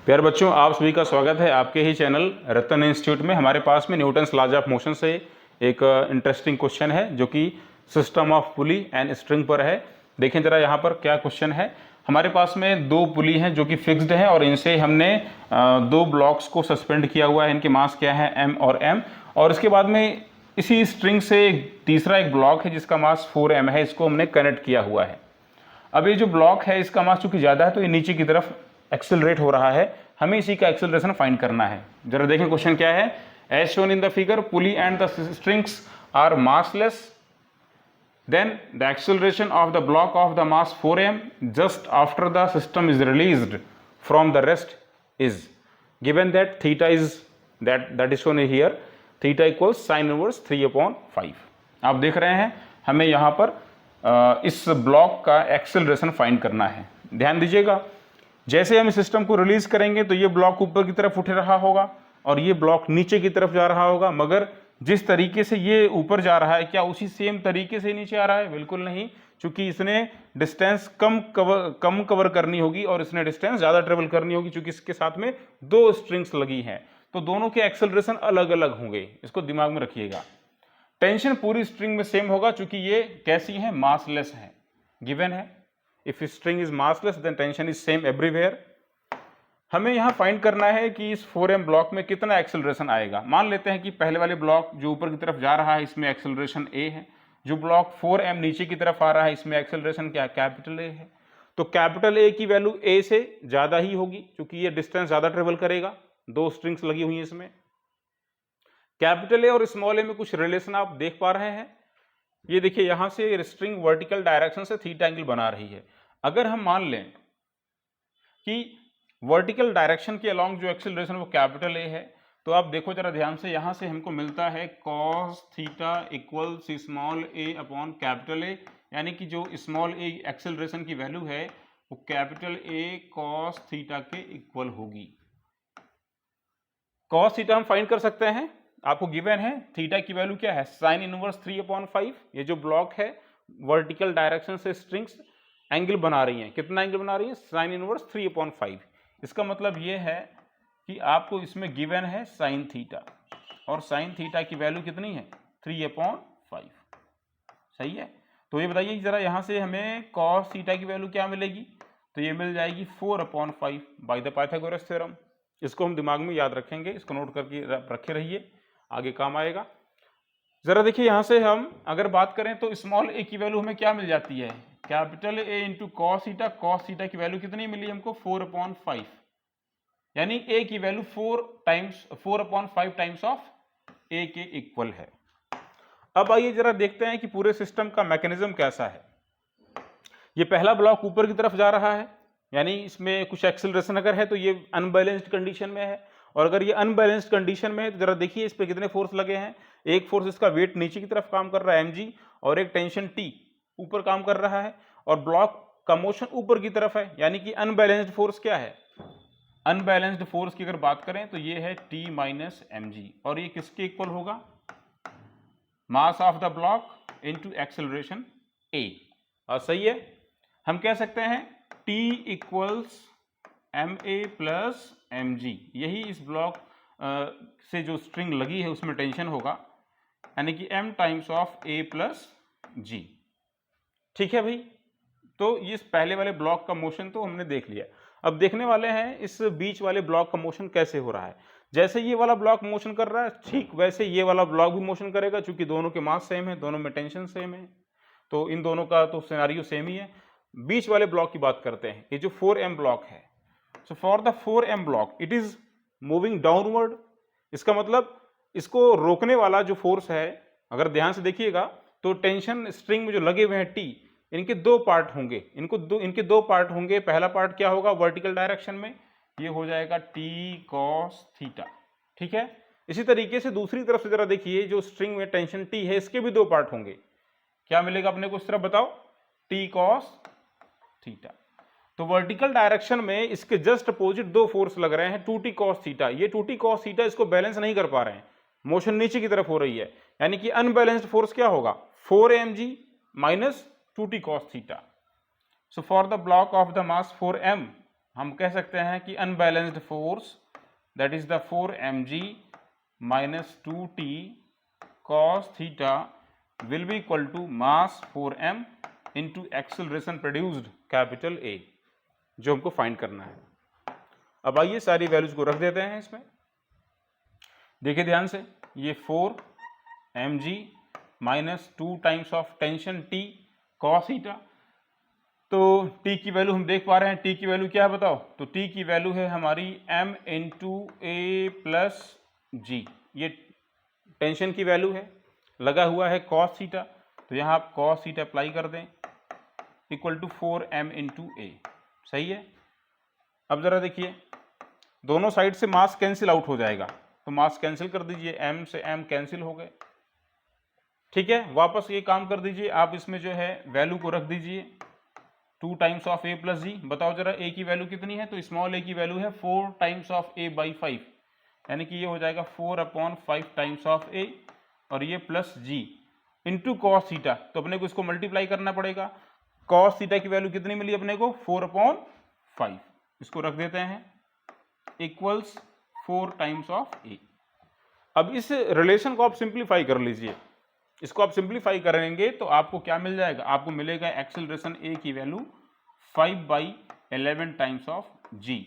प्यारे बच्चों, आप सभी का स्वागत है आपके ही चैनल रतन इंस्टीट्यूट में। हमारे पास में न्यूटन्स लॉज ऑफ मोशन से एक इंटरेस्टिंग क्वेश्चन है जो कि system of pulley and string पर है। देखें जरा यहाँ पर क्या क्वेश्चन है। हमारे पास में दो पुली हैं जो कि फिक्स्ड है और इनसे हमने दो ब्लॉक्स को सस्पेंड किया हुआ है। इनके मास क्या है, m और m। और इसके बाद में इसी स्ट्रिंग से तीसरा एक ब्लॉक है जिसका मास 4m है, इसको हमने कनेक्ट किया हुआ है। अब ये जो ब्लॉक है इसका मास चूंकि ज़्यादा है तो ये नीचे की तरफ एक्सेलरेट हो रहा है, हमें इसी का एक्सेलरेशन फाइंड करना है। जरा देखें क्वेश्चन क्या है। As shown in the figure, pulley and the strings are massless, then the acceleration of the block of the mass 4m just after the system is released from the rest is given that theta is that is shown here, theta equals sin inverse 3/5। आप देख रहे हैं हमें यहाँ पर इस block का acceleration find करना है। ध्यान दीजिएगा, जैसे हम इस सिस्टम को रिलीज करेंगे तो ये ब्लॉक ऊपर की तरफ उठ रहा होगा और ये ब्लॉक नीचे की तरफ जा रहा होगा, मगर जिस तरीके से ये ऊपर जा रहा है क्या उसी सेम तरीके से नीचे आ रहा है? बिल्कुल नहीं, क्योंकि इसने डिस्टेंस कम कवर करनी होगी और इसने डिस्टेंस ज़्यादा ट्रेवल करनी होगी, क्योंकि इसके साथ में दो स्ट्रिंग्स लगी हैं तो दोनों के एक्सेलरेशन अलग अलग होंगे। इसको दिमाग में रखिएगा। टेंशन पूरी स्ट्रिंग में सेम होगा क्योंकि ये कैसी है, मासलेस है, गिवन है। If string is massless then tension is same everywhere. हमें यहाँ फाइंड करना है कि इस 4m ब्लॉक में कितना एक्सेलरेशन आएगा। मान लेते हैं कि पहले वाले ब्लॉक जो ऊपर की तरफ जा रहा है इसमें एक्सेलरेशन a है, जो ब्लॉक 4m नीचे की तरफ आ रहा है इसमें एक्सेलरेशन क्या, कैपिटल A है। तो कैपिटल A की वैल्यू a से ज़्यादा ही होगी क्योंकि ये डिस्टेंस ज़्यादा ट्रेवल करेगा, दो स्ट्रिंग्स लगी हुई हैं इसमें। कैपिटल A और स्मॉल a में कुछ रिलेशन आप देख पा रहे हैं। ये देखिए यहाँ से स्ट्रिंग वर्टिकल डायरेक्शन से थीटा एंगल बना रही है। अगर हम मान लें कि वर्टिकल डायरेक्शन के अलॉन्ग जो एक्सेलरेशन वो कैपिटल A है, तो आप देखो जरा ध्यान से, यहाँ से हमको मिलता है cos theta equals small a upon capital A, यानी कि जो स्मॉल a एक्सेलरेशन की वैल्यू है वो कैपिटल A cos थीटा के इक्वल होगी। cos थीटा हम फाइंड कर सकते हैं, आपको गिवन है। थीटा की वैल्यू क्या है, साइन इनवर्स 3/5। ये जो ब्लॉक है वर्टिकल डायरेक्शन से स्ट्रिंग्स एंगल बना रही हैं, कितना एंगल बना रही है, साइन इनवर्स 3/5। इसका मतलब ये है कि आपको इसमें गिवन है साइन थीटा, और साइन थीटा की वैल्यू कितनी है, 3/5। सही है। तो ये बताइए जरा, यहाँ से हमें cos थीटा की वैल्यू क्या मिलेगी, तो ये मिल जाएगी 4/5 बाय द पाइथागोरस थ्योरम। इसको हम दिमाग में याद रखेंगे, इसको नोट करके रखे रहिए, आगे काम आएगा। जरा देखिए यहाँ से हम अगर बात करें तो स्मॉल a की वैल्यू हमें क्या मिल जाती है, capital A into cos theta की वैल्यू कितनी मिली हमको, 4/5, यानी a की वैल्यू 4/5 टाइम्स ऑफ a के इक्वल है। अब आइए जरा देखते हैं कि पूरे सिस्टम का मैकेनिज्म कैसा है। ये पहला ब्लॉक ऊपर की तरफ जा रहा है, यानी इसमें कुछ एक्सेलरेशन अगर है तो ये अनबैलेंस्ड कंडीशन में है, और अगर ये अनबैलेंस्ड कंडीशन में है तो जरा देखिए इस पे कितने फोर्स लगे हैं। एक फोर्स इसका वेट नीचे की तरफ काम कर रहा है mg, और एक टेंशन T ऊपर काम कर रहा है, और ब्लॉक का मोशन ऊपर की तरफ है, यानी कि अनबैलेंस्ड फोर्स क्या है, अनबैलेंस्ड फोर्स की अगर बात करें तो ये है T माइनस mg, और ये किसके इक्वल होगा, mass of the block into acceleration a। और सही है, हम कह सकते हैं T equals ma plus mg, यही इस ब्लॉक से जो स्ट्रिंग लगी है उसमें टेंशन होगा, यानी कि m times of a plus g। ठीक है भाई, तो इस पहले वाले ब्लॉक का मोशन तो हमने देख लिया। अब देखने वाले हैं इस बीच वाले ब्लॉक का मोशन कैसे हो रहा है। जैसे ये वाला ब्लॉक मोशन कर रहा है ठीक वैसे ये वाला ब्लॉक भी मोशन करेगा, क्योंकि दोनों के मास सेम है, दोनों में टेंशन सेम है, तो इन दोनों का तो सिनेरियो सेम ही है। बीच वाले ब्लॉक की बात करते हैं, ये जो 4m ब्लॉक है, so for the 4m block it is moving downward. इसका मतलब इसको रोकने वाला जो फोर्स है, अगर ध्यान से देखिएगा तो टेंशन स्ट्रिंग में जो लगे हुए हैं T, इनके दो पार्ट होंगे, इनके दो पार्ट होंगे। पहला पार्ट क्या होगा, वर्टिकल डायरेक्शन में, ये हो जाएगा T cos थीटा। ठीक है। इसी तरीके से दूसरी तरफ से जरा देखिए, जो स्ट्रिंग में टेंशन T है इसके भी दो पार्ट होंगे, क्या मिलेगा अपने को इस तरफ बताओ, T cos थीटा। तो वर्टिकल डायरेक्शन में इसके जस्ट अपोजिट दो फोर्स लग रहे हैं, 2T cos थीटा। ये 2T cos थीटा इसको बैलेंस नहीं कर पा रहे हैं, मोशन नीचे की तरफ हो रही है, यानी कि अनबैलेंस्ड फोर्स क्या होगा, 4mg minus 2T cos theta. So for the block of the mass 4m, हम कह सकते हैं कि unbalanced force that is the 4mg minus 2t cos theta will be equal to mass 4m into acceleration produced capital A, जो हमको find करना है। अब आइए सारी वैल्यूज को रख देते हैं इसमें। देखिए ध्यान से, ये 4mg minus 2 times of tension T cos theta, तो T की वैल्यू हम देख पा रहे हैं। T की वैल्यू क्या है बताओ? तो T की वैल्यू है हमारी m इंटू ए प्लस जी, ये टेंशन की वैल्यू है, लगा हुआ है cos थीटा, तो यहाँ आप cos थीटा अप्लाई कर दें इक्वल टू 4m इंटू ए। सही है। अब जरा देखिए, दोनों साइड से मास कैंसिल आउट हो जाएगा, तो मास कैंसिल कर दीजिए, m से m कैंसिल हो गए। ठीक है, वापस ये काम कर दीजिए, आप इसमें जो है वैल्यू को रख दीजिए 2 टाइम्स ऑफ ए प्लस जी। बताओ जरा ए की वैल्यू कितनी है? तो स्मॉल ए की वैल्यू है 4 टाइम्स ऑफ ए बाई 5, यानी कि ये हो जाएगा 4/5 टाइम्स ऑफ ए और ये प्लस जी इंटू कॉस थीटा, तो अपने को इसको मल्टीप्लाई करना पड़ेगा। कॉस थीटा की वैल्यू कितनी मिली अपने को? 4/5, इसको रख देते हैं इक्वल्स 4 टाइम्स ऑफ ए। अब इस रिलेशन को आप सिंप्लीफाई कर लीजिए, इसको आप सिंप्लीफाई करेंगे तो आपको क्या मिल जाएगा? आपको मिलेगा एक्सेलरेशन ए की वैल्यू 5/11 टाइम्स ऑफ जी,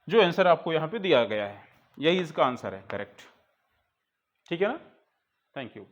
जो आंसर आपको यहाँ पे दिया गया है, यही इसका आंसर है, करेक्ट। ठीक है ना? Thank you.